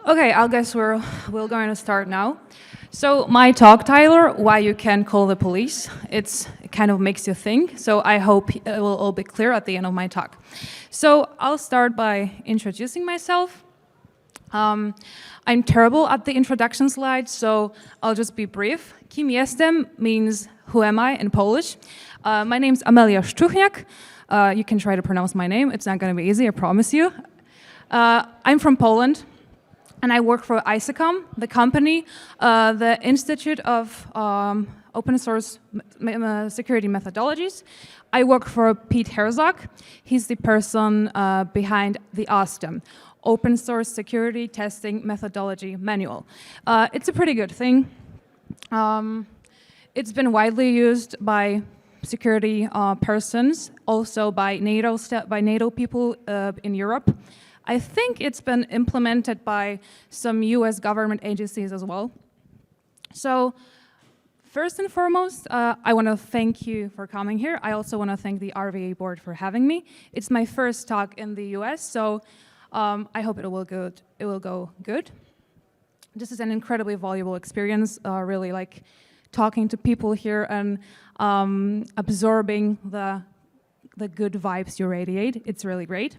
Okay, I guess we're going to start now. So my talk title, why you can call the police, it kind of makes you think. So I hope it will all be clear at the end of my talk. So I'll start by introducing myself. I'm terrible at the introduction slide, so I'll just be brief. Kim jestem means who am I in Polish. My name's Amelia Szczuchniak. You can try to pronounce my name. It's not going to be easy, I promise you. I'm from Poland. And I work for ISECOM, the company, the Institute of Open Source Security Methodologies. I work for Pete Herzog. He's the person behind the OSTEM, Open Source Security Testing Methodology Manual. It's a pretty good thing. It's been widely used by security persons, also by NATO people in Europe. I think it's been implemented by some US government agencies as well. So first and foremost, I want to thank you for coming here. I also want to thank the RVA board for having me. It's my first talk in the US, so I hope it will go good. This is an incredibly valuable experience, really like talking to people here and absorbing the good vibes you radiate. It's really great.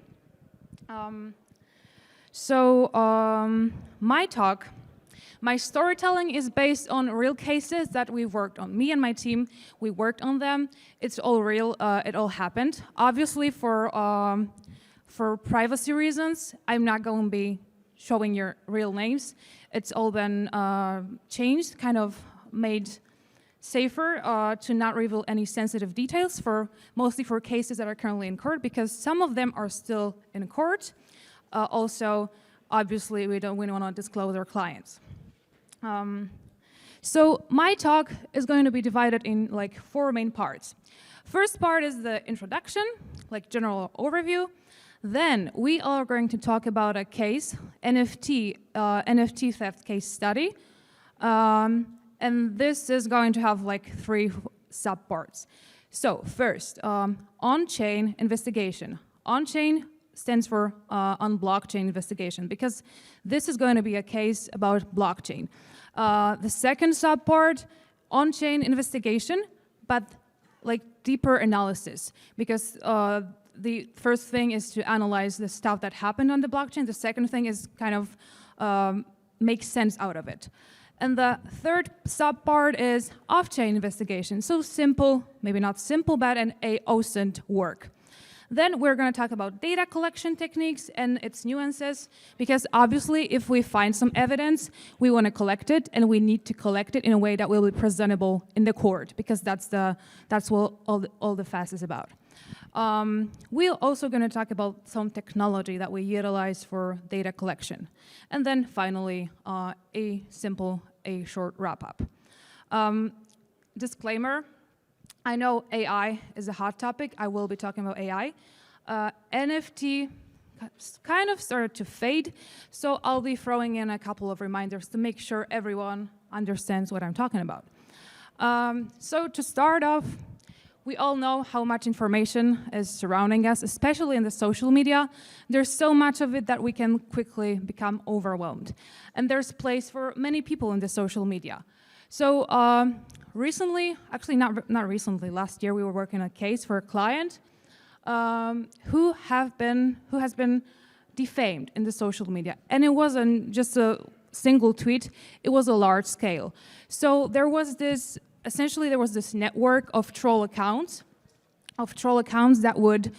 My storytelling is based on real cases that we've worked on. Me and my team, we worked on them. It's all real, it all happened. Obviously for privacy reasons, I'm not going to be showing your real names. It's all been changed, kind of made safer to not reveal any sensitive details mostly for cases that are currently in court, because some of them are still in court. Also, obviously, we don't want to disclose our clients. So my talk is going to be divided in like 4 main parts. First part is the introduction, like general overview. Then we are going to talk about a case, NFT theft case study. And this is going to have like 3 subparts. So first, on-chain investigation. On-chain stands for on blockchain investigation, because this is going to be a case about blockchain. The second subpart, on-chain investigation, but like deeper analysis, because the first thing is to analyze the stuff that happened on the blockchain. The second thing is kind of make sense out of it. And the third subpart is off-chain investigation. So simple, maybe not simple, but an OSINT work. Then we're going to talk about data collection techniques and its nuances, because obviously if we find some evidence, we want to collect it, and we need to collect it in a way that will be presentable in the court, because that's what all the fuss is about. We're also going to talk about some technology that we utilize for data collection. And then finally, a short wrap-up. Disclaimer. I know AI is a hot topic. I will be talking about AI. NFT kind of started to fade, so I'll be throwing in a couple of reminders to make sure everyone understands what I'm talking about. So to start off, we all know how much information is surrounding us, especially in the social media. There's so much of it that we can quickly become overwhelmed. And there's place for many people in the social media. So recently, actually not recently, last year we were working on a case for a client who has been defamed in the social media. And it wasn't just a single tweet, it was a large scale. So there was this network of troll accounts that would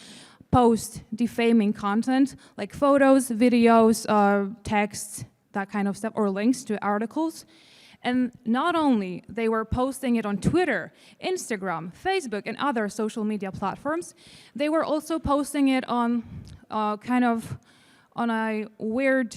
post defaming content, like photos, videos, texts, that kind of stuff, or links to articles. And not only they were posting it on Twitter, Instagram, Facebook, and other social media platforms, they were also posting it on on a weird,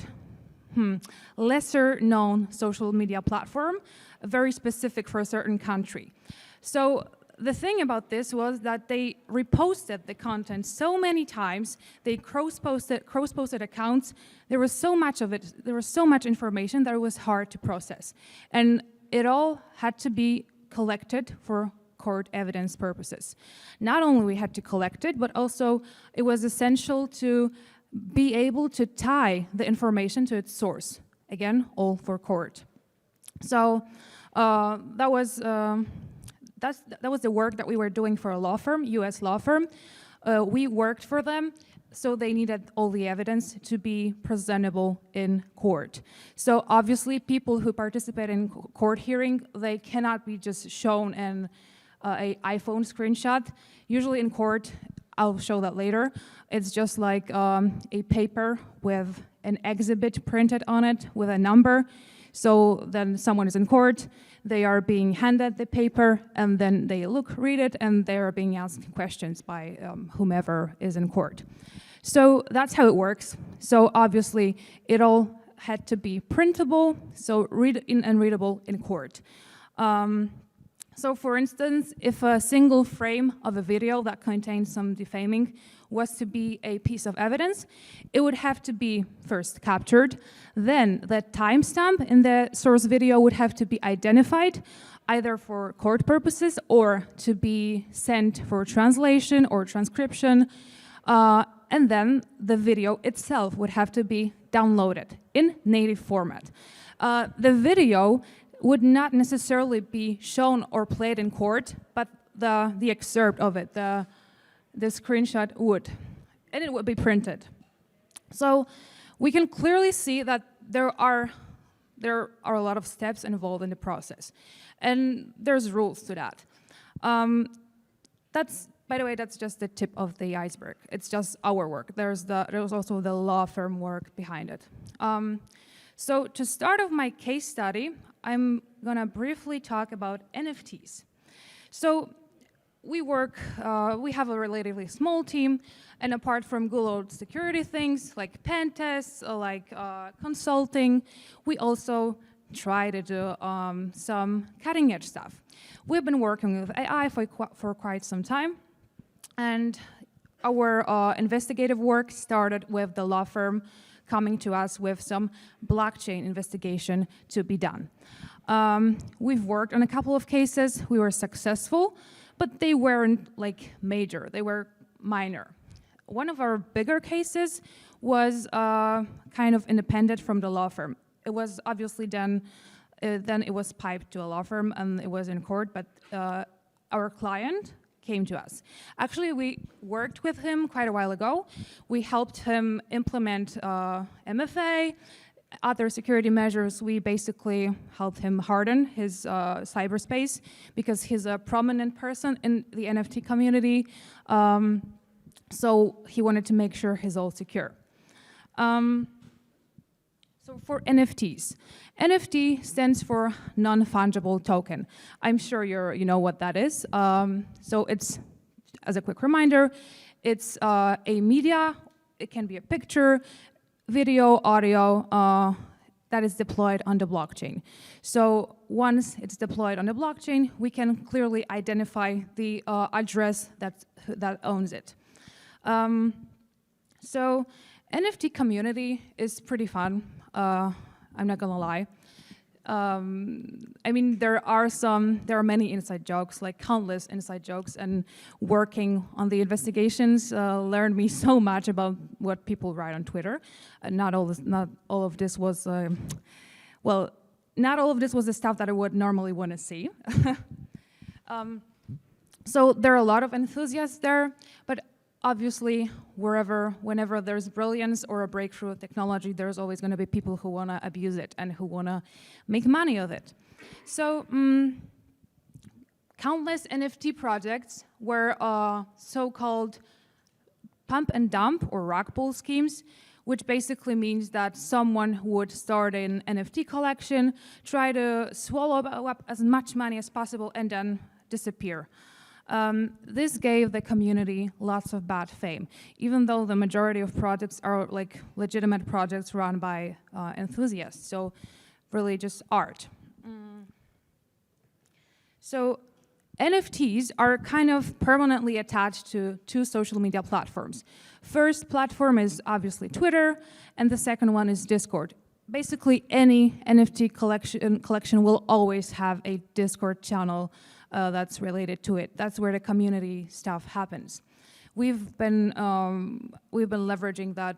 lesser known social media platform, very specific for a certain country. So the thing about this was that they reposted the content so many times, they cross-posted accounts, there was so much of it, there was so much information that it was hard to process. And it all had to be collected for court evidence purposes. Not only we had to collect it, but also it was essential to be able to tie the information to its source. Again, all for court. So that was the work that we were doing for a law firm, US law firm. We worked for them, so they needed all the evidence to be presentable in court. So obviously people who participate in court hearing, they cannot be just shown in an iPhone screenshot. Usually in court, I'll show that later, it's just like a paper with an exhibit printed on it with a number. So then someone is in court, they are being handed the paper, and then they read it, and they are being asked questions by whomever is in court. So that's how it works. So obviously, it all had to be printable, so read in and readable in court. So for instance, if a single frame of a video that contains some defaming was to be a piece of evidence, it would have to be first captured, then the timestamp in the source video would have to be identified, either for court purposes or to be sent for translation or transcription, and then the video itself would have to be downloaded in native format. The video would not necessarily be shown or played in court, but the excerpt of it, the screenshot would, and it would be printed. So we can clearly see that there are a lot of steps involved in the process, and there's rules to that. By the way, that's just the tip of the iceberg. It's just our work. There's also the law firm work behind it. So to start off my case study, I'm gonna briefly talk about NFTs. So we have a relatively small team, and apart from good old security things like pen tests, like consulting, we also try to do some cutting edge stuff. We've been working with AI for quite some time, and our investigative work started with the law firm coming to us with some blockchain investigation to be done. We've worked on a couple of cases. We were successful, but they weren't like major, they were minor. One of our bigger cases was kind of independent from the law firm. It was obviously done, then it was piped to a law firm and it was in court, but our client came to us. Actually, we worked with him quite a while ago. We helped him implement MFA, other security measures. We basically helped him harden his cyberspace because he's a prominent person in the NFT community. So he wanted to make sure he's all secure. So for NFTs, NFT stands for non-fungible token. I'm sure you know what that is. So it's, as a quick reminder, it's a media. It can be a picture, video, audio that is deployed on the blockchain. So once it's deployed on the blockchain, we can clearly identify the address that owns it. So NFT community is pretty fun. I'm not gonna lie. I mean, there are many inside jokes, like countless inside jokes, and working on the investigations learned me so much about what people write on Twitter. Not all of this was the stuff that I would normally want to see. So there are a lot of enthusiasts there, but obviously, whenever there's brilliance or a breakthrough technology, there's always going to be people who want to abuse it and who want to make money of it. So countless NFT projects were so-called pump and dump or rug pull schemes, which basically means that someone would start an NFT collection, try to swallow up as much money as possible, and then disappear. This gave the community lots of bad fame, even though the majority of projects are like legitimate projects run by enthusiasts, so really just art. So NFTs are kind of permanently attached to two social media platforms. First platform is obviously Twitter, and the second one is Discord. Basically, any NFT collection will always have a Discord channel that's related to it. That's where the community stuff happens. We've been leveraging that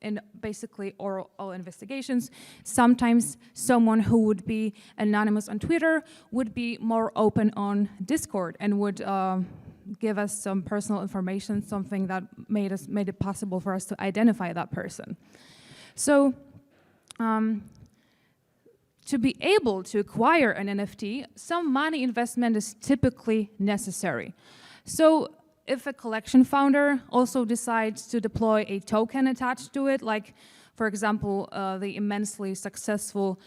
in basically all investigations. Sometimes someone who would be anonymous on Twitter would be more open on Discord and would give us some personal information, something that made it possible for us to identify that person. So to be able to acquire an NFT, some money investment is typically necessary. So if a collection founder also decides to deploy a token attached to it, like, for example, the immensely successful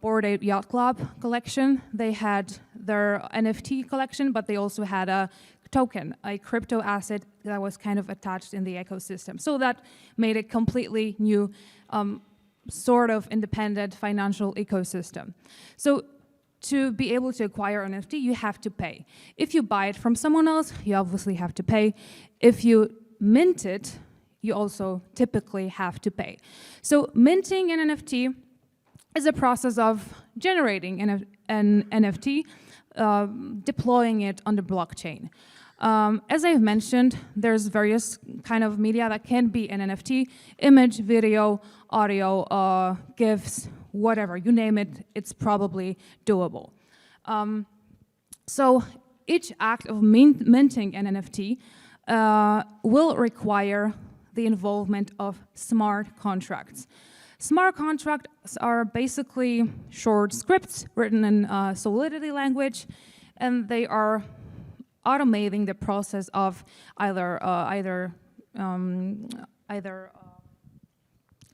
Bored Ape Yacht Club collection, they had their NFT collection, but they also had a token, a crypto asset that was kind of attached in the ecosystem. So that made a completely new sort of independent financial ecosystem. So to be able to acquire an NFT, you have to pay. If you buy it from someone else, you obviously have to pay. If you mint it, you also typically have to pay. So minting an NFT is a process of generating an NFT, deploying it on the blockchain. As I've mentioned, there's various kind of media that can be an NFT: image, video, audio, GIFs, whatever, you name it, it's probably doable. So each act of minting an NFT will require the involvement of smart contracts. Smart contracts are basically short scripts written in Solidity language, and they are automating the process of either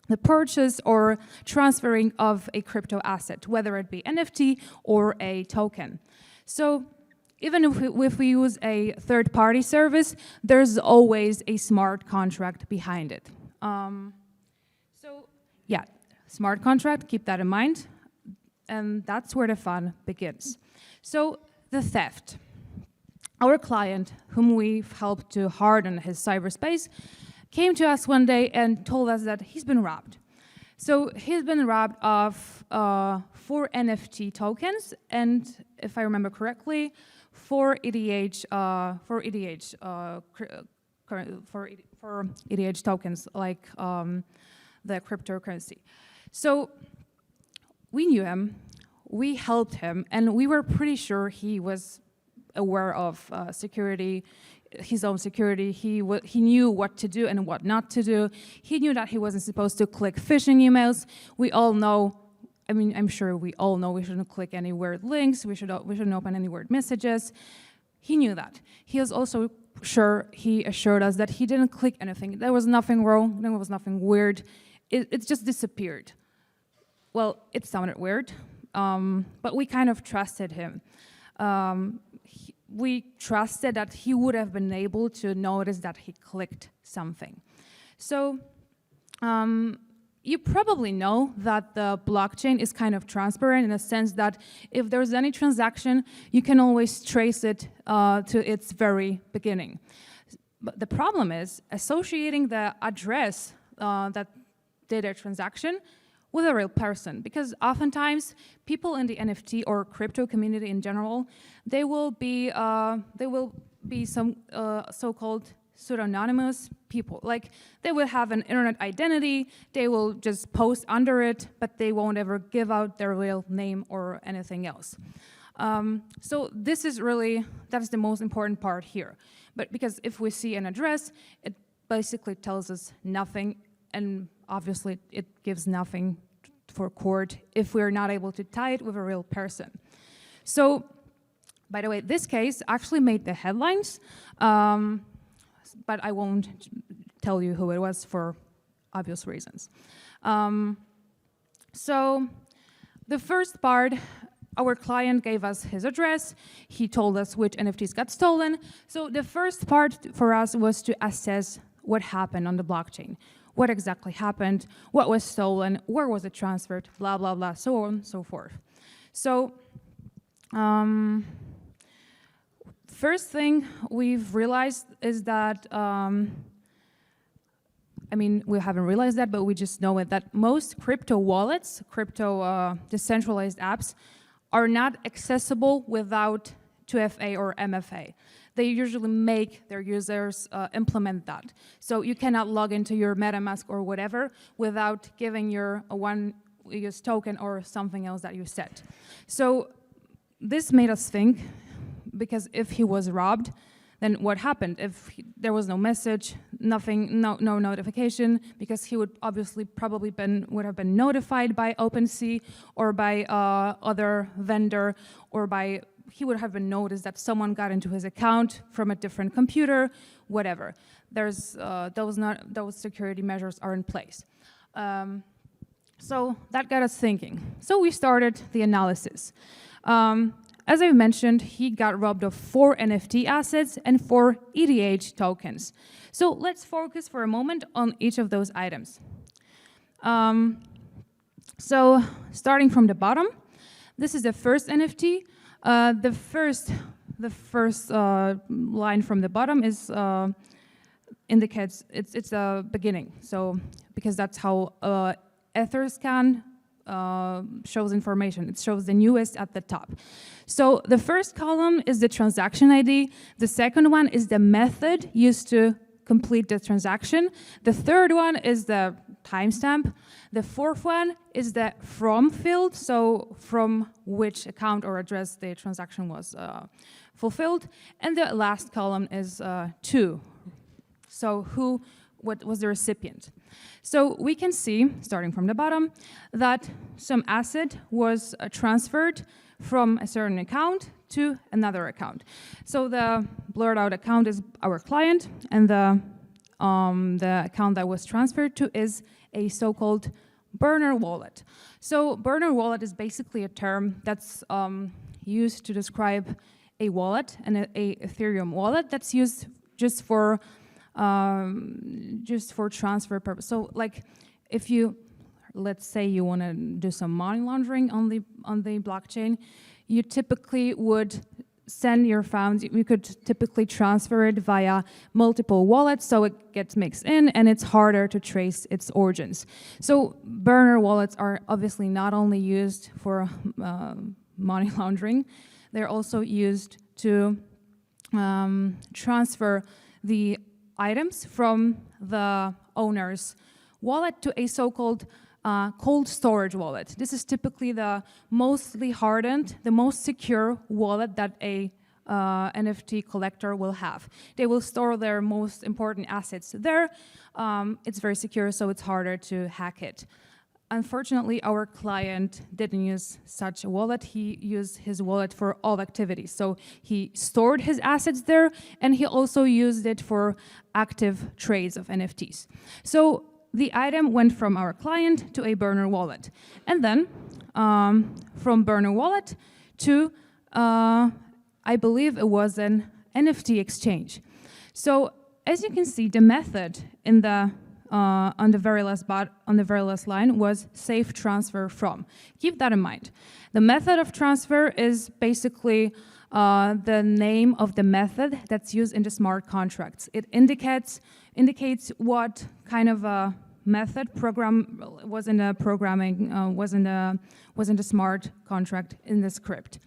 the purchase or transferring of a crypto asset, whether it be NFT or a token. So even if we use a third-party service, there's always a smart contract behind it. So yeah, smart contract, keep that in mind, and that's where the fun begins. So the theft. Our client, whom we've helped to harden his cyberspace, came to us one day and told us that he's been robbed. So he's been robbed of 4 NFT tokens, and if I remember correctly, 4 ETH tokens, like the cryptocurrency. So we knew him, we helped him, and we were pretty sure he was aware of security, his own security. He knew what to do and what not to do. He knew that he wasn't supposed to click phishing emails. We all know, I mean, I'm sure we all know we shouldn't click any weird links, we shouldn't open any weird messages. He knew that. He was also sure, he assured us that he didn't click anything. There was nothing wrong, there was nothing weird. It just disappeared. Well, it sounded weird, but we kind of trusted him. We trusted that he would have been able to notice that he clicked something. So you probably know that the blockchain is kind of transparent in a sense that if there's any transaction, you can always trace it to its very beginning. But the problem is associating the address that did a transaction with a real person, because oftentimes people in the NFT or crypto community in general, they will be some so-called pseudonymous people. Like they will have an internet identity, they will just post under it, but they won't ever give out their real name or anything else. So this is really, that's the most important part here. But because if we see an address, it basically tells us nothing, and obviously it gives nothing for court if we're not able to tie it with a real person. So, by the way, this case actually made the headlines, but I won't tell you who it was for obvious reasons. So, the first part, our client gave us his address, he told us which NFTs got stolen. So the first part for us was to assess what happened on the blockchain. What exactly happened, what was stolen, where was it transferred, blah, blah, blah, so on and so forth. So, first thing we've realized is that, I mean, we haven't realized that, but we just know it, that most crypto wallets, crypto decentralized apps, are not accessible without 2FA or MFA. they usually make their users implement that. So you cannot log into your MetaMask or whatever without giving your one-use token or something else that you set. So this made us think, because if he was robbed, then what happened? If there was no message, nothing, no notification, because he would obviously probably would have been notified by OpenSea or by other vendor, or he would have been noticed that someone got into his account from a different computer, whatever. There's those security measures are in place. So that got us thinking. So we started the analysis. As I mentioned, he got robbed of 4 NFT assets and 4 ETH tokens. So let's focus for a moment on each of those items. So starting from the bottom, this is the first NFT. The first line from the bottom is indicates it's a beginning. So because that's how Etherscan shows information. It shows the newest at the top. So the first column is the transaction ID. The second one is the method used to complete the transaction. The third one is the timestamp. The fourth one is the from field, so from which account or address the transaction was fulfilled. And the last column is to, so what was the recipient. So we can see, starting from the bottom, that some asset was transferred from a certain account to another account. So the blurred out account is our client, and the account that was transferred to is a so-called burner wallet. So burner wallet is basically a term that's used to describe a wallet, and a Ethereum wallet that's used just for transfer purpose. So like if you, let's say you want to do some money laundering on the blockchain, you typically would send your funds, you could typically transfer it via multiple wallets, so it gets mixed in and it's harder to trace its origins. So burner wallets are obviously not only used for money laundering, they're also used to transfer the items from the owner's wallet to a so-called cold storage wallet. This is typically the mostly hardened, the most secure wallet that a NFT collector will have. They will store their most important assets there. It's very secure, so it's harder to hack it. Unfortunately, our client didn't use such a wallet. He used his wallet for all activities. So he stored his assets there, and he also used it for active trades of NFTs. So the item went from our client to a burner wallet. And then from burner wallet to, I believe it was an NFT exchange. So as you can see, the method in the on the very last line was safe transfer from. Keep that in mind. The method of transfer is basically the name of the method that's used in the smart contracts. It indicates what kind of a method program was in the programming, was in the smart contract in the script.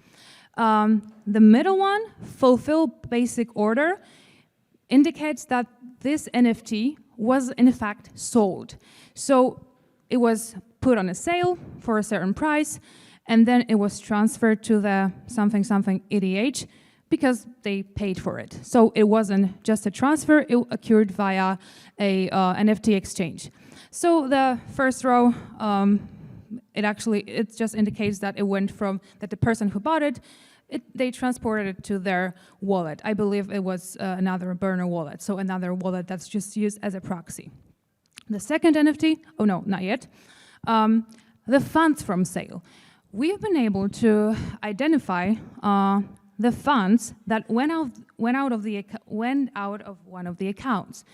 The middle one, fulfill basic order, indicates that this NFT was in fact sold. So it was put on a sale for a certain price, and then it was transferred to the something ETH because they paid for it. So it wasn't just a transfer, it occurred via a NFT exchange. So the first row, it just indicates that it went from, that the person who bought it, they transported it to their wallet. I believe it was another burner wallet, so another wallet that's just used as a proxy. The second NFT, oh no, not yet, the funds from sale. We've been able to identify the funds that went out of one of the accounts.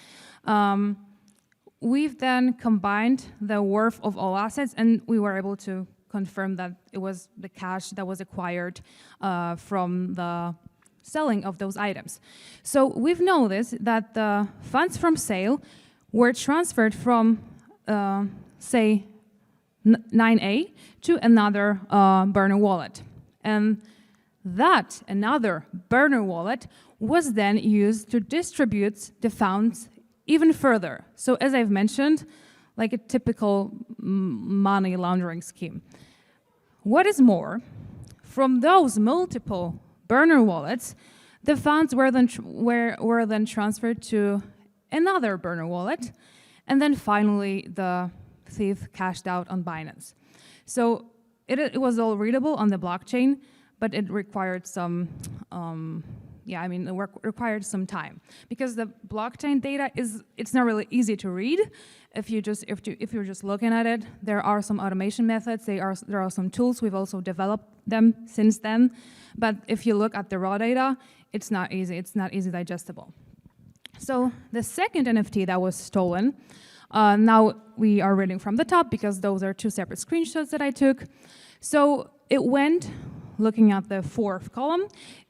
We've then combined the worth of all assets, and we were able to confirm that it was the cash that was acquired from the selling of those items. So we've noticed that the funds from sale were transferred from, say, 9A to another burner wallet. And That another burner wallet was then used to distribute the funds even further. So as I've mentioned, like a typical money laundering scheme. What is more, from those multiple burner wallets, the funds were then transferred to another burner wallet, and then finally the thief cashed out on Binance. So it was all readable on the blockchain, but it required some, required some time, because the blockchain data it's not really easy to read. If you're just looking at it, there are some automation methods. There are some tools. We've also developed them since then. But if you look at the raw data, it's not easy. It's not easy digestible. So the second NFT that was stolen. Now we are reading from the top because those are two separate screenshots that I took. So it went, looking at the fourth column,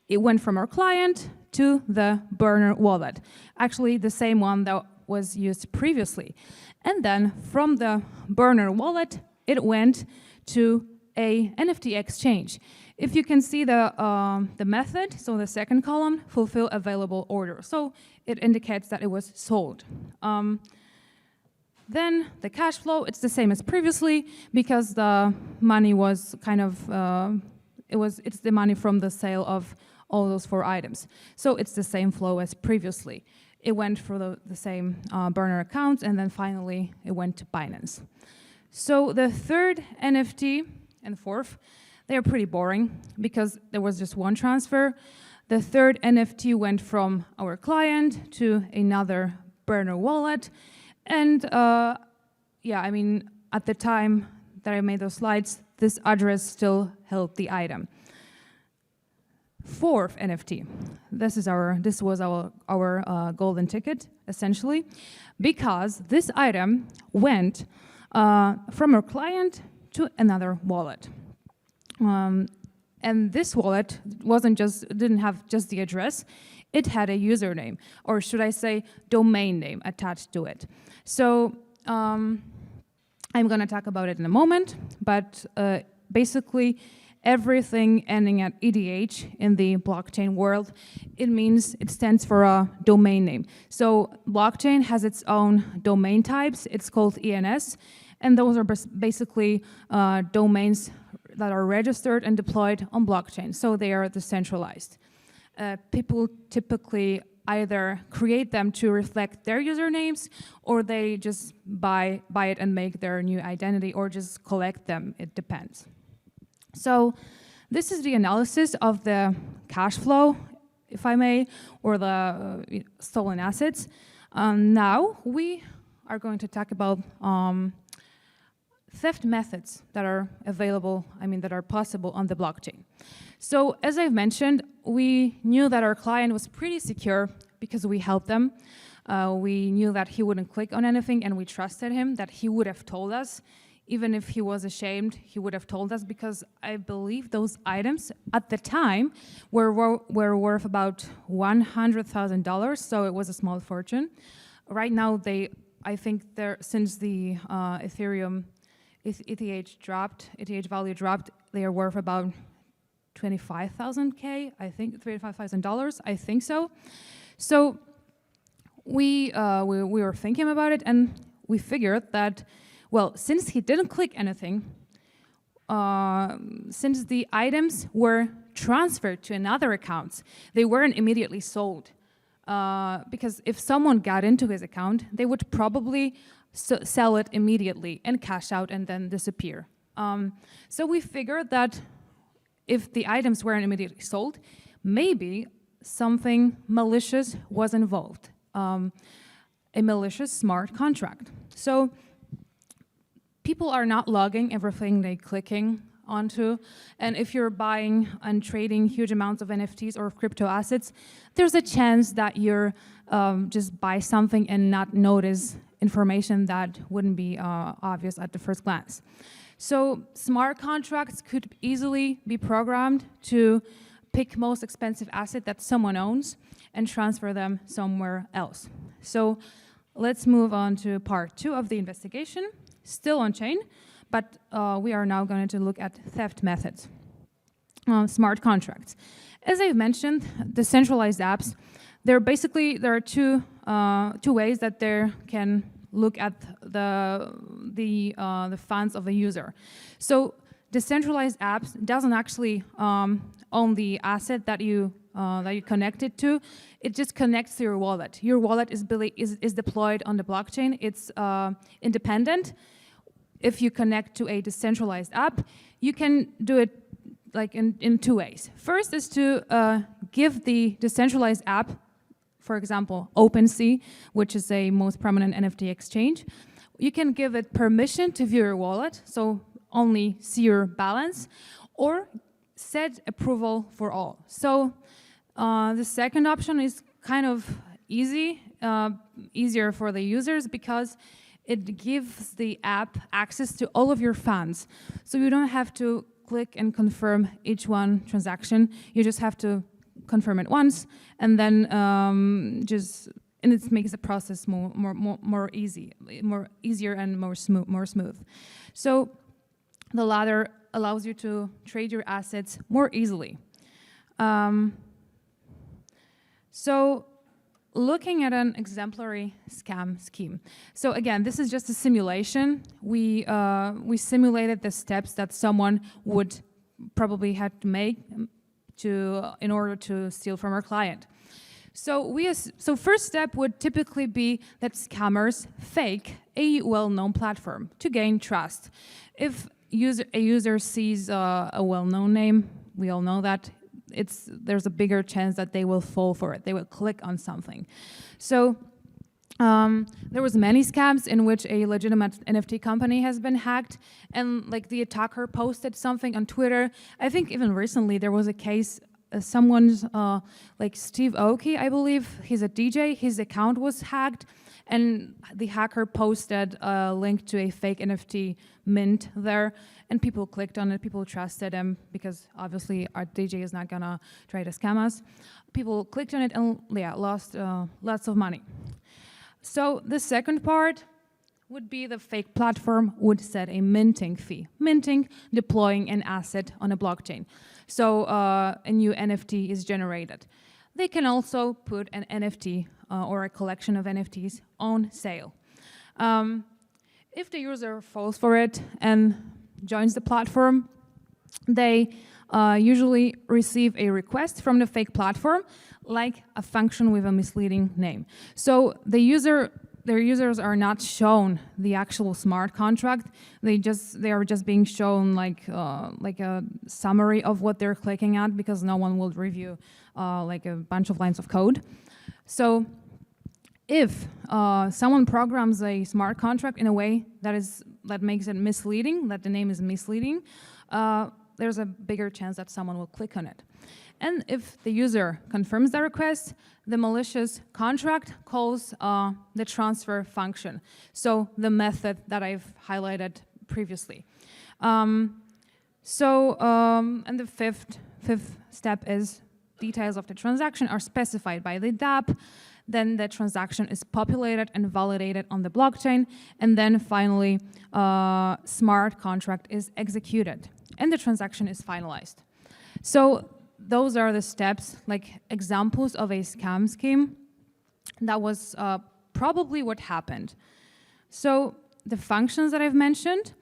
it went from our client to the burner wallet. Actually, the same one that was used previously. And then from the burner wallet, it went to a NFT exchange. If you can see the method, so the second column, fulfill available order. So it indicates that it was sold. Then the cash flow, it's the same as previously because the money was kind of, it's the money from the sale of all those 4 items. So it's the same flow as previously. It went for the same burner accounts, and then finally it went to Binance. So the third NFT and fourth, they are pretty boring because there was just one transfer. The third NFT went from our client to another burner wallet. And at the time that I made those slides, this address still held the item. Fourth NFT. This was our golden ticket, essentially, because this item went from our client to another wallet. And this wallet didn't have just the address, it had a username, or should I say domain name attached to it. So I'm gonna talk about it in a moment, but basically everything ending at EDH in the blockchain world, it stands for a domain name. So blockchain has its own domain types, it's called ENS, and those are basically domains that are registered and deployed on blockchain, so they are decentralized. People typically either create them to reflect their usernames, or they just buy it and make their new identity, or just collect them, it depends. So this is the analysis of the cash flow, if I may, or the stolen assets. Now we are going to talk about theft methods that are available, that are possible on the blockchain. So as I've mentioned, we knew that our client was pretty secure because we helped them. We knew that he wouldn't click on anything, and we trusted him, that he would have told us. Even if he was ashamed, he would have told us, because I believe those items at the time were worth about $100,000, so it was a small fortune. Right now, since the Ethereum ETH value dropped, they are worth about 25,000 K, I think, $25,000, I think so. So we were thinking about it, and we figured that, well, since he didn't click anything, since the items were transferred to another account, they weren't immediately sold. Because if someone got into his account, they would probably sell it immediately and cash out and then disappear. So we figured that if the items weren't immediately sold, maybe something malicious was involved, a malicious smart contract. So people are not logging everything they're clicking onto, and if you're buying and trading huge amounts of NFTs or crypto assets, there's a chance that you're just buy something and not notice information that wouldn't be obvious at the first glance. So smart contracts could easily be programmed to pick most expensive asset that someone owns and transfer them somewhere else. So let's move on to part 2 of the investigation, still on chain, but we are now going to look at theft methods. smart contracts. As I've mentioned, decentralized apps, there are two ways that they can look at the funds of the user. So decentralized apps doesn't actually own the asset that you connect it to. It just connects to your wallet. Your wallet is deployed on the blockchain. It's independent. If you connect to a decentralized app, you can do it like in two ways. First is to give the decentralized app, for example, OpenSea, which is a most prominent NFT exchange. You can give it permission to view your wallet, so only see your balance, or set approval for all. So the second option is kind of easier for the users because it gives the app access to all of your funds. So you don't have to click and confirm each one transaction. You just have to confirm it once, and then and it makes the process more easier and more smooth. So the latter allows you to trade your assets more easily. So looking at an exemplary scam scheme. So again, this is just a simulation. We simulated the steps that someone would probably have to make in order to steal from our client. So first step would typically be that scammers fake a well-known platform to gain trust. If a user sees a well-known name, we all know that there's a bigger chance that they will fall for it. They will click on something. So there was many scams in which a legitimate NFT company has been hacked, and like the attacker posted something on Twitter. I think even recently there was a case. Someone's like Steve Aoki, I believe, he's a DJ. His account was hacked, and the hacker posted a link to a fake NFT mint there, and people clicked on it. People trusted him because obviously our DJ is not gonna try to scam us. People clicked on it and lost lots of money. So the second part would be the fake platform would set a minting fee. Minting, deploying an asset on a blockchain. So a new NFT is generated. They can also put an NFT or a collection of NFTs on sale. If the user falls for it and joins the platform, they usually receive a request from the fake platform, like a function with a misleading name. So their users are not shown the actual smart contract. They are just being shown like a summary of what they're clicking at, because no one will review like a bunch of lines of code. So if someone programs a smart contract in a way that makes it misleading, that the name is misleading, there's a bigger chance that someone will click on it. And if the user confirms the request, the malicious contract calls the transfer function, so the method that I've highlighted previously. And the fifth step is details of the transaction are specified by the DApp, then the transaction is populated and validated on the blockchain, and then finally smart contract is executed, and the transaction is finalized. So those are the steps, like examples of a scam scheme. That was probably what happened. So the functions that I've mentioned,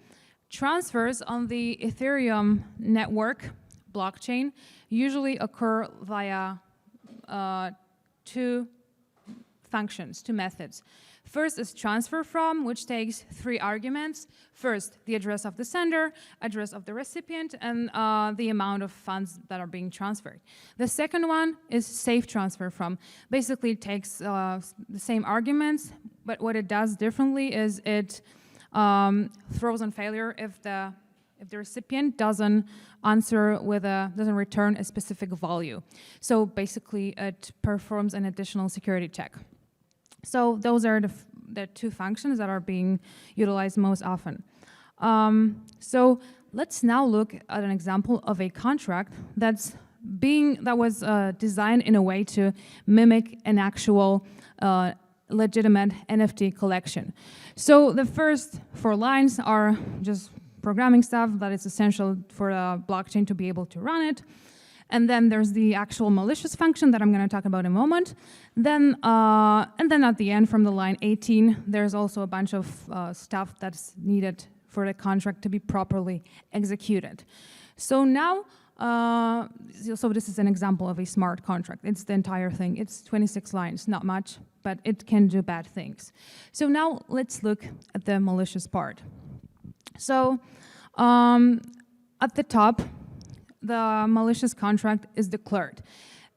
transfers on the Ethereum network blockchain usually occur via two functions, two methods. First is transfer from, which takes 3 arguments. First, the address of the sender, address of the recipient, and the amount of funds that are being transferred. The second one is safe transfer from. Basically, it takes the same arguments, but what it does differently is it throws on failure if the recipient doesn't doesn't return a specific value. So basically, it performs an additional security check. So those are the 2 functions that are being utilized most often. So let's now look at an example of a contract that was designed in a way to mimic an actual legitimate NFT collection. So the first 4 lines are just programming stuff that is essential for a blockchain to be able to run it. And then there's the actual malicious function that I'm going to talk about in a moment. Then, and then at the end, from the line 18, there's also a bunch of stuff that's needed for the contract to be properly executed. So now, so this is an example of a smart contract. It's the entire thing. It's 26 lines, not much, but it can do bad things. So now let's look at the malicious part. So at the top, the malicious contract is declared,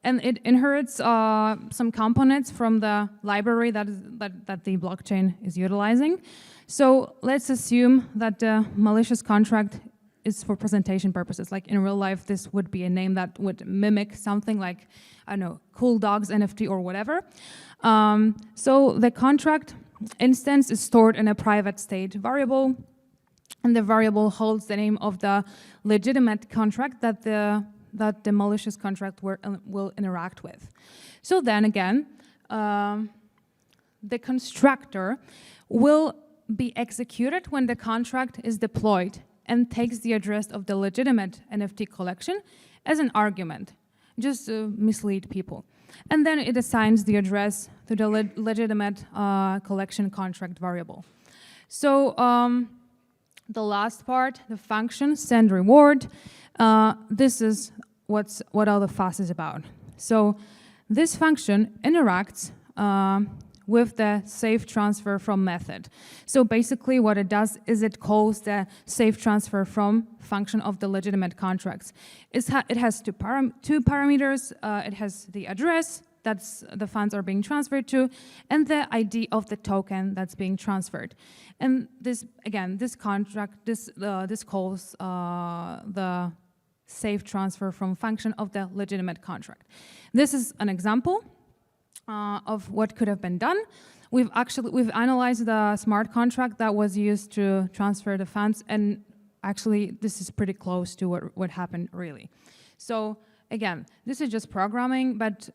and it inherits some components from the library that the blockchain is utilizing. So let's assume that the malicious contract is for presentation purposes. Like in real life, this would be a name that would mimic something like, I don't know, Cool Dogs NFT or whatever. So the contract instance is stored in a private state variable, and the variable holds the name of the legitimate contract that the malicious contract will interact with. So then again, the constructor will be executed when the contract is deployed and takes the address of the legitimate NFT collection as an argument, just to mislead people. And then it assigns the address to the legitimate collection contract variable. So the last part, the function send reward, this is what all the fuss is about. So this function interacts with the safe transfer from method. So basically what it does is it calls the safe transfer from function of the legitimate contracts. It has two parameters. It has the address that's the funds are being transferred to, and the ID of the token that's being transferred. And this, again, this contract, this calls the safe transfer from function of the legitimate contract. This is an example of what could have been done. We've analyzed the smart contract that was used to transfer the funds, and actually this is pretty close to what happened really. So again, this is just programming, but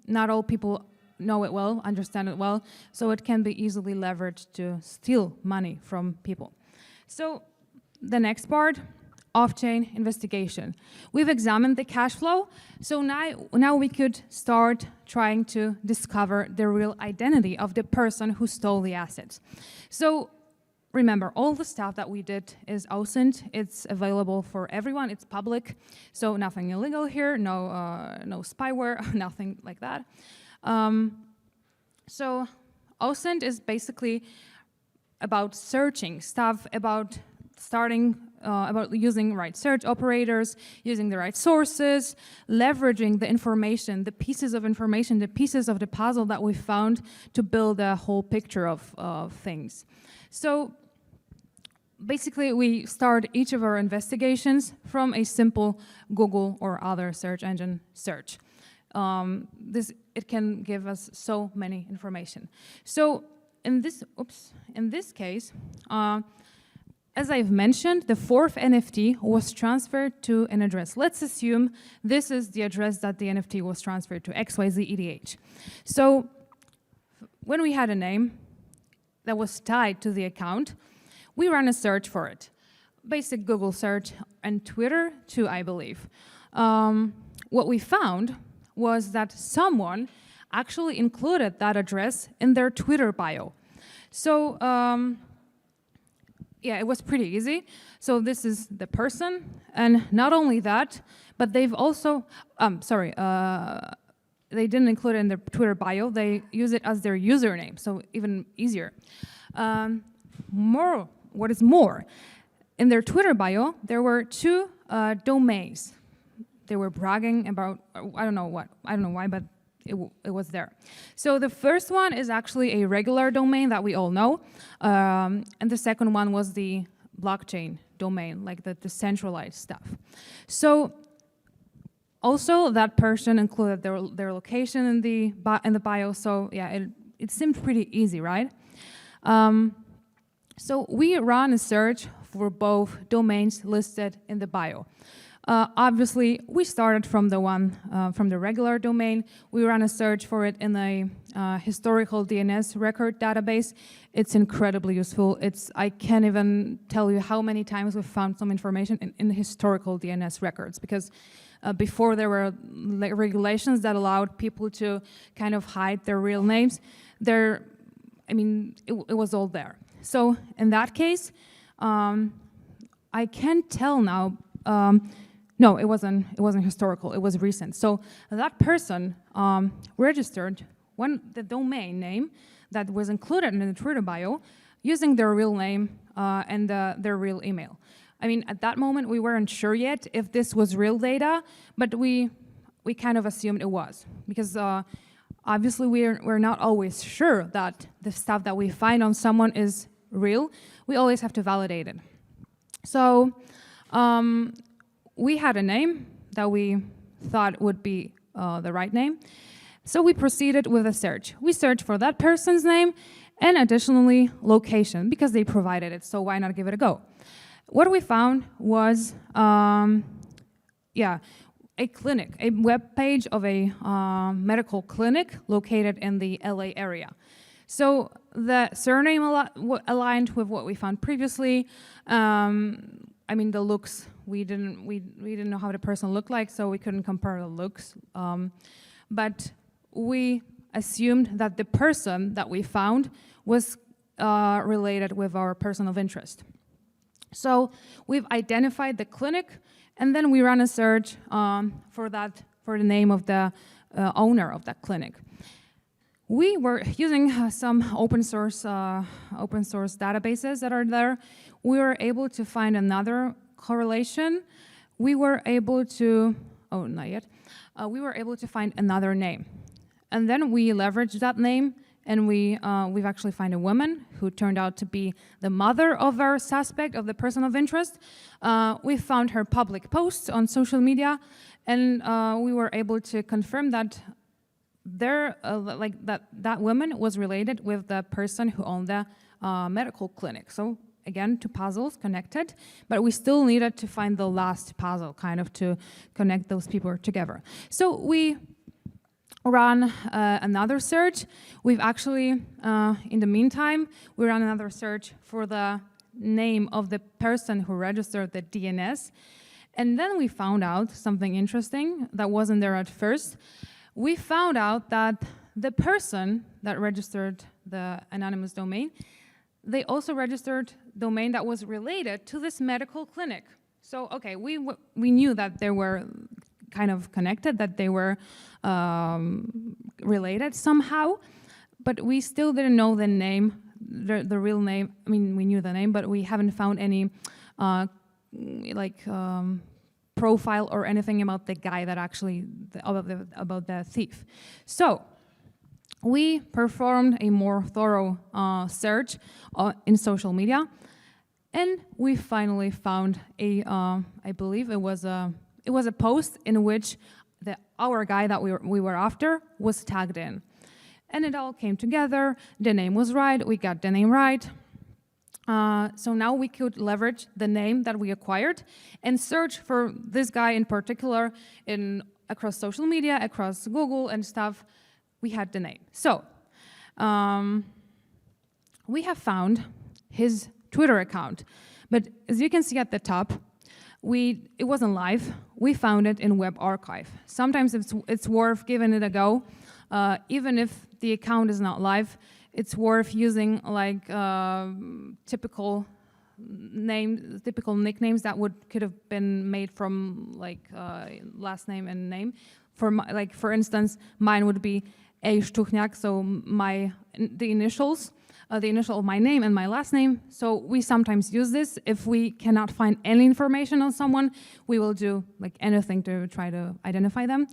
not all people know it well, understand it well, so it can be easily leveraged to steal money from people. So the next part, off-chain investigation. We've examined the cash flow, so now we could start trying to discover the real identity of the person who stole the assets. So remember, all the stuff that we did is OSINT. It's available for everyone. It's public, so nothing illegal here, no spyware, nothing like that. So OSINT is basically about searching stuff, about using right search operators, using the right sources, leveraging the information, the pieces of information, the pieces of the puzzle that we found to build a whole picture of things. So basically, we start each of our investigations from a simple Google or other search engine search. It can give us so many information. So in this case, as I've mentioned, the fourth NFT was transferred to an address. Let's assume this is the address that the NFT was transferred to, XYZ-EDH. So when we had a name that was tied to the account, we ran a search for it. Basic Google search, and Twitter too, I believe. What we found was that someone actually included that address in their Twitter bio. So yeah, it was pretty easy. So this is the person, and not only that, but they've also, they didn't include it in their Twitter bio, they use it as their username, so even easier. What is more, in their Twitter bio, there were two domains. They were bragging about, I don't know why, but it was there. So the first one is actually a regular domain that we all know, and the second one was the blockchain domain, like the decentralized stuff. So also that person included their location in the bio, so yeah, it seemed pretty easy, right? So we ran a search for both domains listed in the bio. Obviously, we started from the one, from the regular domain. We ran a search for it in a historical DNS record database. It's incredibly useful. I can't even tell you how many times we've found some information in historical DNS records, because before there were regulations that allowed people to kind of hide their real names, it was all there. So in that case, I can't tell now. No, it wasn't historical. It was recent. So that person registered the domain name that was included in the Twitter bio using their real name and their real email. I mean, at that moment, we weren't sure yet if this was real data, but we kind of assumed it was, because obviously we're not always sure that the stuff that we find on someone is real. We always have to validate it. So we had a name that we thought would be the right name. So we proceeded with a search. We searched for that person's name and additionally location, because they provided it, so why not give it a go? What we found was, a clinic, a web page of a medical clinic located in the LA area. So the surname aligned with what we found previously. The looks, we didn't know how the person looked like, so we couldn't compare the looks. But we assumed that the person that we found was related with our person of interest. So we've identified the clinic, and then we ran a search for the name of the owner of that clinic. We were using some open source databases that are there. We were able to find another correlation. We were able to, we were able to find another name. And then we leveraged that name, and we've actually found a woman who turned out to be the mother of our suspect, of the person of interest. We found her public posts on social media, and we were able to confirm that that woman was related with the person who owned the medical clinic. So again, two puzzles connected, but we still needed to find the last puzzle, kind of to connect those people together. So we ran another search. We've actually, in the meantime, we ran another search for the name of the person who registered the DNS. And then we found out something interesting that wasn't there at first. We found out that the person that registered the anonymous domain, they also registered domain that was related to this medical clinic. So, okay, we knew that they were kind of connected, that they were related somehow, but we still didn't know the name, the real name. I mean, we knew the name, but we haven't found any profile or anything about the guy that actually, about the thief. So we performed a more thorough search in social media, and we finally found I believe it was a post in which our guy that we were after was tagged in. And it all came together. The name was right. We got the name right. So now we could leverage the name that we acquired and search for this guy in particular across social media, across Google and stuff. We had the name. So we have found his Twitter account. But as you can see at the top, it wasn't live. We found it in Web Archive. Sometimes it's worth giving it a go. Even if the account is not live, it's worth using typical nicknames that could have been made from last name and name. For instance, mine would be A. Szczuchniak, so the initial of my name and my last name. So we sometimes use this. If we cannot find any information on someone, we will do anything to try to identify them.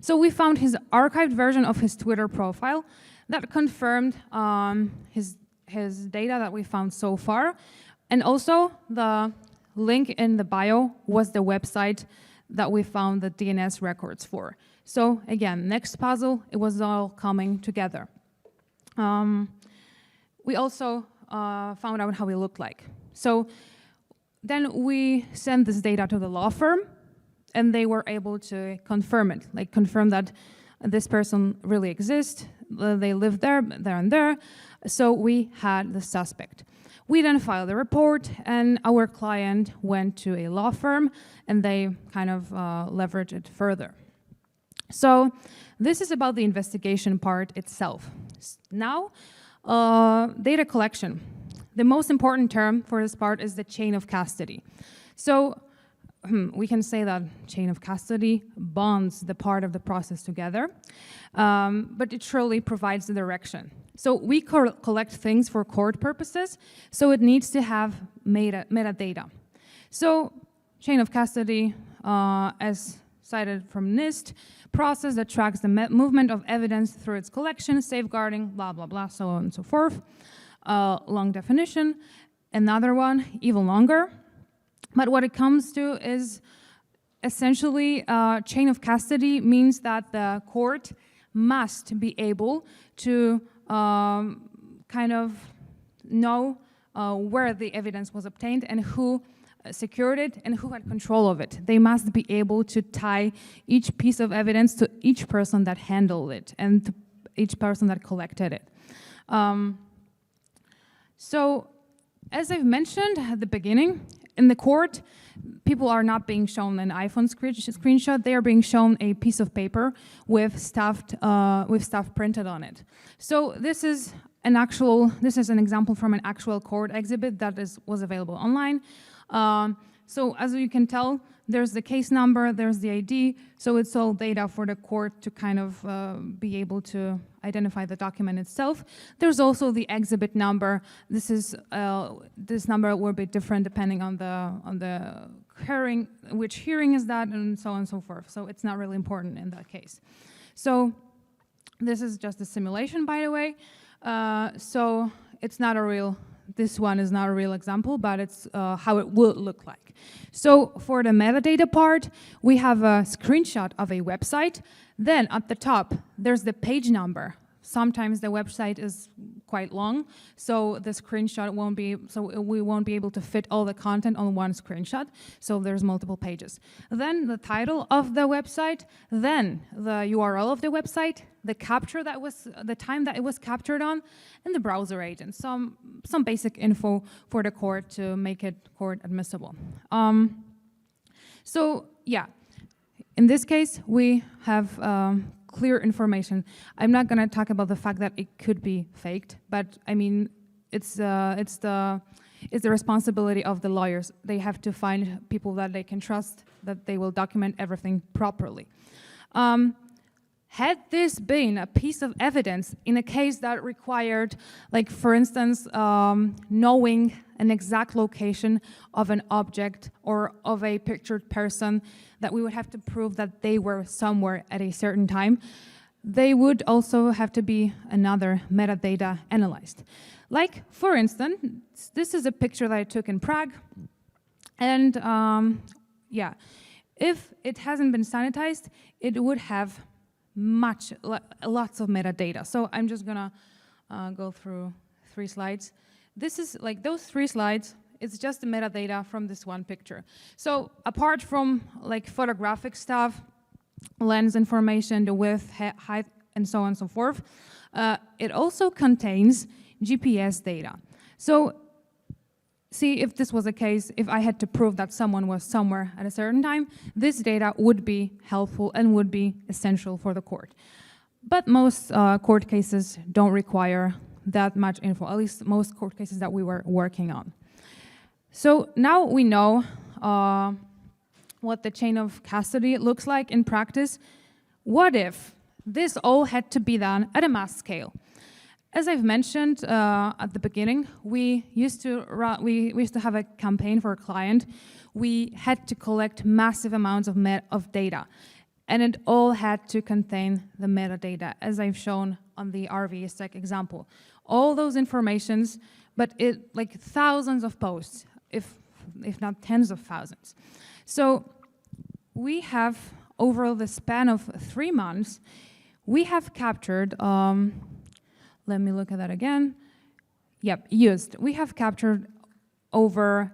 So we found his archived version of his Twitter profile that confirmed his data that we found so far. And also the link in the bio was the website that we found the DNS records for. So again, next puzzle, it was all coming together. We also found out how he looked like. So then we sent this data to the law firm. and they were able to confirm it, like confirm that this person really exists, they live there, and there. So we had the suspect. We then filed a report, and our client went to a law firm, and they kind of leveraged it further. So this is about the investigation part itself. Now, data collection. The most important term for this part is the chain of custody. So we can say that chain of custody bonds the part of the process together, but it surely provides the direction. So we collect things for court purposes, so it needs to have metadata. So chain of custody, as cited from NIST, process that tracks the movement of evidence through its collection, safeguarding, blah, blah, blah, so on and so forth. Long definition. Another one, even longer. But what it comes to is essentially chain of custody means that the court must be able to kind of know where the evidence was obtained and who secured it and who had control of it. They must be able to tie each piece of evidence to each person that handled it and to each person that collected it. So, as I've mentioned at the beginning, in the court, people are not being shown an iPhone screenshot. They are being shown a piece of paper with stuff printed on it. So this is an example from an actual court exhibit that was available online. So as you can tell, there's the case number, there's the ID, so it's all data for the court to kind of be able to identify the document itself. There's also the exhibit number. This number will be different depending on the hearing, which hearing is that, and so on and so forth. So it's not really important in that case. So this is just a simulation, by the way. So it's not a real. This one is not a real example, but it's how it would look like. So for the metadata part, we have a screenshot of a website. Then at the top, there's the page number. Sometimes the website is quite long, so the screenshot won't be, so we won't be able to fit all the content on one screenshot, so there's multiple pages. Then the title of the website, then the URL of the website, the capture that was, the time that it was captured on, and the browser agent, some basic info for the court to make it court admissible. So yeah, in this case, we have clear information. I'm not going to talk about the fact that it could be faked, but I mean, it's the responsibility of the lawyers. They have to find people that they can trust, that they will document everything properly. Had this been a piece of evidence in a case that required, like for instance, knowing an exact location of an object or of a pictured person, that we would have to prove that they were somewhere at a certain time, they would also have to be another metadata analyzed. Like, for instance, this is a picture that I took in Prague, and yeah, if it hasn't been sanitized, it would have lots of metadata. So I'm just gonna go through 3 slides. This is like those 3 slides. It's just the metadata from this one picture. So apart from like photographic stuff, lens information, the width, height, and so on and so forth, it also contains GPS data. So see, if this was a case, if I had to prove that someone was somewhere at a certain time, this data would be helpful and would be essential for the court. But most court cases don't require that much info, at least most court cases that we were working on. So now we know what the chain of custody looks like in practice. What if this all had to be done at a mass scale? As I've mentioned at the beginning, we used to have a campaign for a client. We had to collect massive amounts of data, and it all had to contain the metadata, as I've shown on the RVAsec example. All those informations, but like thousands of posts, if not tens of thousands. So we have, over the span of 3 months, we have captured, let me look at that again. Yep, we have captured over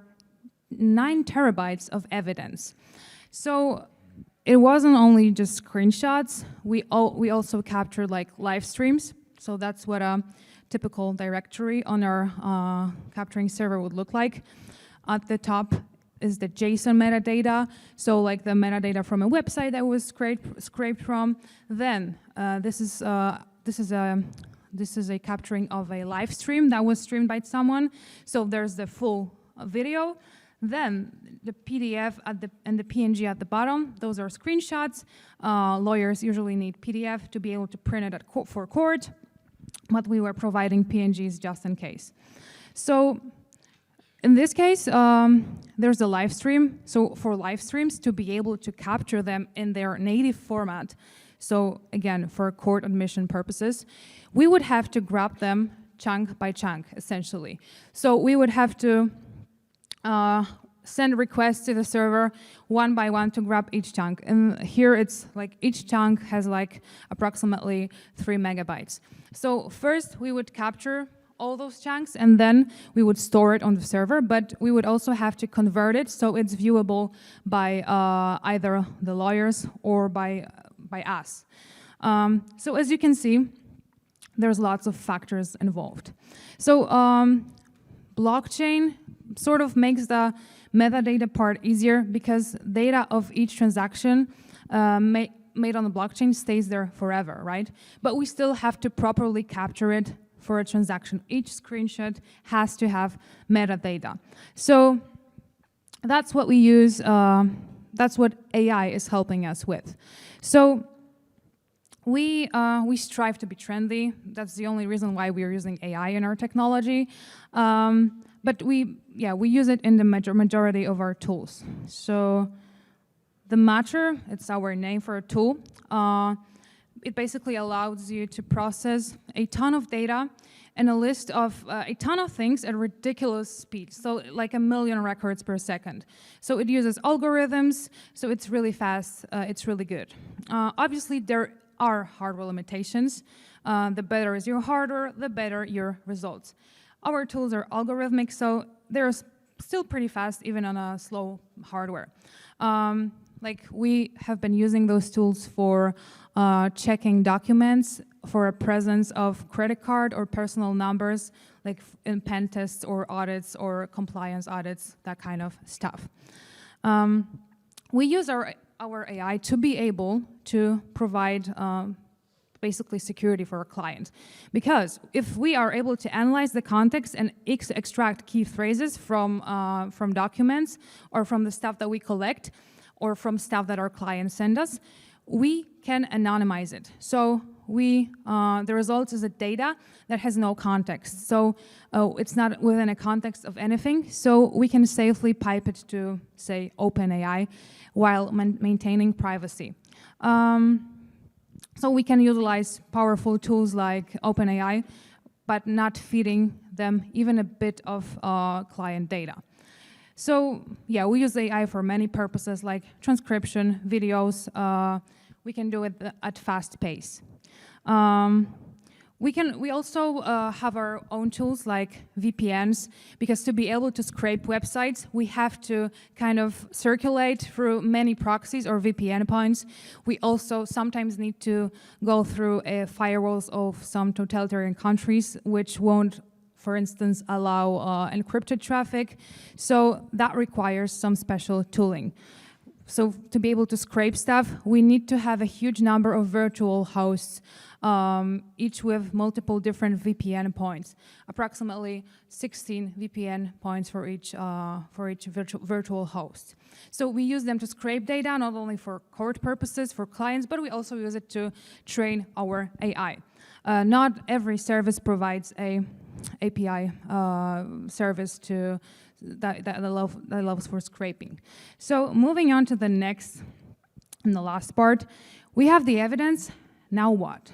9 terabytes of evidence. So it wasn't only just screenshots. We also captured like live streams. So that's what a typical directory on our capturing server would look like. At the top is the JSON metadata, so like the metadata from a website that was scraped from. Then this is a capturing of a live stream that was streamed by someone. So there's the full video. Then the PDF and the PNG at the bottom, those are screenshots. Lawyers usually need PDF to be able to print it for court, but we were providing PNGs just in case. So in this case, there's a live stream. So for live streams, to be able to capture them in their native format, so again, for court admission purposes, we would have to grab them chunk by chunk, essentially. So we would have to send requests to the server one by one to grab each chunk. And here it's like each chunk has like approximately 3 megabytes. So first we would capture all those chunks and then we would store it on the server, but we would also have to convert it so it's viewable by either the lawyers or by us. So as you can see, there's lots of factors involved. So blockchain sort of makes the metadata part easier because data of each transaction made on the blockchain stays there forever, right? But we still have to properly capture it for a transaction. Each screenshot has to have metadata. So that's what we use, that's what AI is helping us with. So we strive to be trendy. That's the only reason why we are using AI in our technology. But we use it in the majority of our tools. So the Matcher, it's our name for a tool. It basically allows you to process a ton of data and a list of a ton of things at ridiculous speed, so like 1 million records per second. So it uses algorithms, so it's really fast, it's really good. Obviously, there are hardware limitations. The better is your hardware, the better your results. Our tools are algorithmic, so they're still pretty fast, even on a slow hardware. Like we have been using those tools for checking documents for a presence of credit card or personal numbers, like in pen tests or audits or compliance audits, that kind of stuff. We use our AI to be able to provide basically security for a client. Because if we are able to analyze the context and extract key phrases from documents or from the stuff that we collect or from stuff that our clients send us, we can anonymize it. So the result is a data that has no context. So it's not within a context of anything. So we can safely pipe it to, say, OpenAI while maintaining privacy. So we can utilize powerful tools like OpenAI, but not feeding them even a bit of client data. So yeah, we use AI for many purposes like transcription, videos. We can do it at fast pace. We also have our own tools like VPNs, because to be able to scrape websites, we have to kind of circulate through many proxies or VPN points. We also sometimes need to go through firewalls of some totalitarian countries, which won't, for instance, allow encrypted traffic. So that requires some special tooling. So to be able to scrape stuff, we need to have a huge number of virtual hosts, each with multiple different VPN points, approximately 16 VPN points for each virtual host. So we use them to scrape data, not only for court purposes, for clients, but we also use it to train our AI. Not every service provides a API service that allows for scraping. So moving on to the next and the last part, we have the evidence. Now what?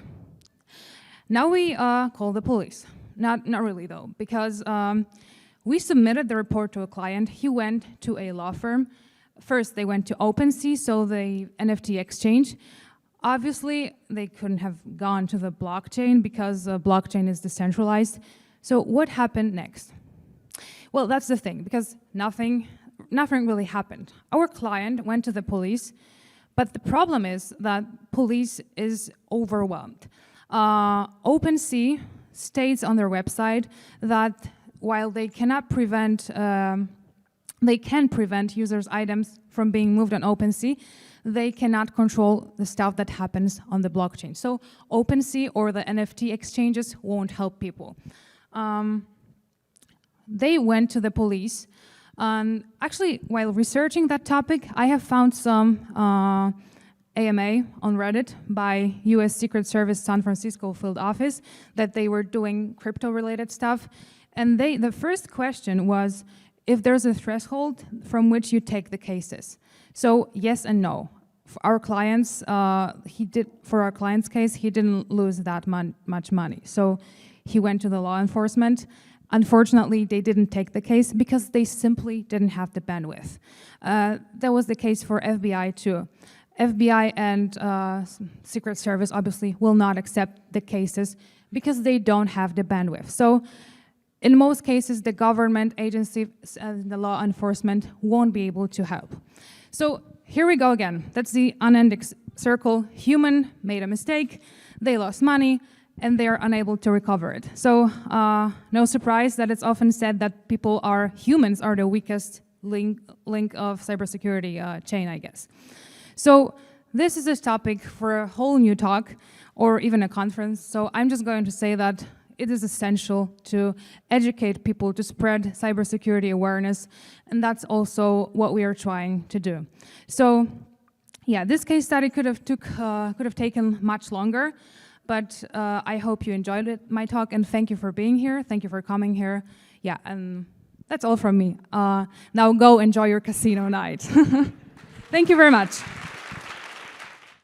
Now we call the police. Not really though, because we submitted the report to a client. He went to a law firm. First, they went to OpenSea, so the NFT exchange. Obviously, they couldn't have gone to the blockchain because the blockchain is decentralized. So what happened next? Well, that's the thing, because nothing really happened. Our client went to the police, But the problem is that police is overwhelmed. OpenSea states on their website that while they cannot prevent, they can prevent users' items from being moved on OpenSea, they cannot control the stuff that happens on the blockchain. So OpenSea or the NFT exchanges won't help people. They went to the police. Actually, while researching that topic, I have found some AMA on Reddit by US Secret Service San Francisco field office that they were doing crypto-related stuff. And the first question was if there's a threshold from which you take the cases. So yes and no. For our clients, for our client's case, he didn't lose that much money. So he went to the law enforcement. Unfortunately, they didn't take the case because they simply didn't have the bandwidth. That was the case for FBI too. FBI and Secret Service obviously will not accept the cases because they don't have the bandwidth. So in most cases, the government agencies and the law enforcement won't be able to help. So here we go again. That's the unending circle. Human made a mistake, they lost money, and they are unable to recover it. So no surprise that it's often said that humans are the weakest link of cybersecurity chain, I guess. So this is a topic for a whole new talk or even a conference. So I'm just going to say that it is essential to educate people to spread cybersecurity awareness, and that's also what we are trying to do. So yeah, this case study could have taken much longer, but I hope you enjoyed my talk, and thank you for being here. Thank you for coming here. Yeah, and that's all from me. Now go enjoy your casino night. Thank you very much.